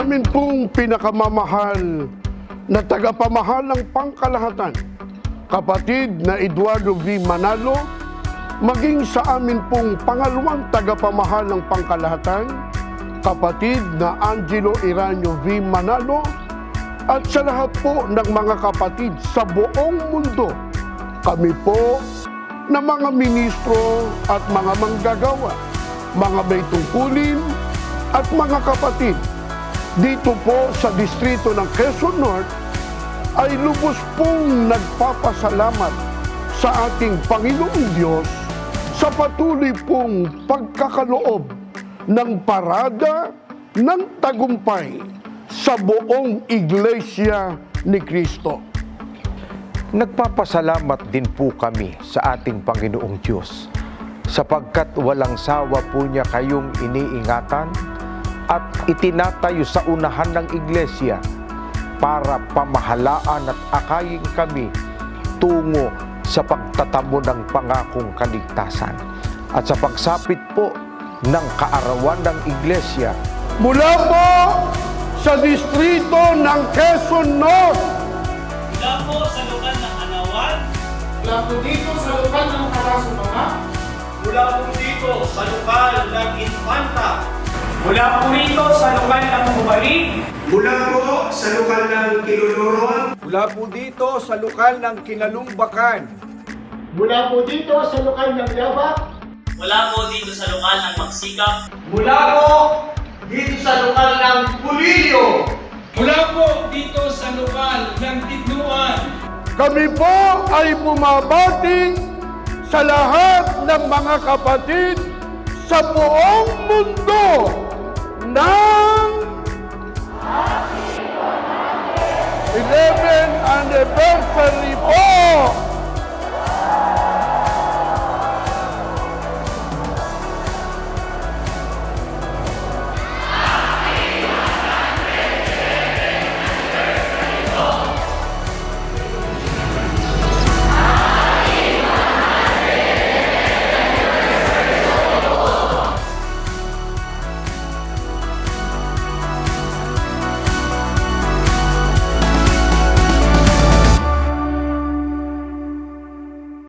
amin pong pinakamamahal na tagapamahal ng pangkalahatan, kapatid na Eduardo V. Manalo, maging sa amin pong pangalawang tagapamahal ng pangkalahatan, kapatid na Angelo Iranio V. Manalo, at sa lahat po ng mga kapatid sa buong mundo, kami po na mga ministro at mga manggagawa, mga may tungkulin at mga kapatid dito po sa distrito ng Quezon North ay lubos pong nagpapasalamat sa ating Panginoong Diyos sa patuloy pong pagkakaloob ng parada ng tagumpay sa buong Iglesia ni Cristo. Nagpapasalamat din po kami sa ating Panginoong Diyos sapagkat walang sawa po niya kayong iniingatan at itinatayo sa unahan ng Iglesia para pamahalaan at akayin kami tungo sa pagtatamo ng pangakong kaligtasan at sa pagsapit po ng kaarawan ng Iglesia Mula po sa distrito ng Quezon North, mula po sa lokal ng Anawan, mula po dito sa lokal ng Karasumanga, mula po dito sa lokal ng Infanta, mula po rito sa lokal ng Hubalig, mula po sa lokal ng Kiluluron, mula po dito sa lokal ng Kinalumbakan, mula po dito sa lokal ng Yabak, mula po dito sa lokal ng Magsikap, mula po dito sa lokal ng Pulilio, mula po dito sa lokal ng Tidnuan, kami po ay bumabati sa lahat ng mga kapatid sa buong mundo ng 11th anniversary po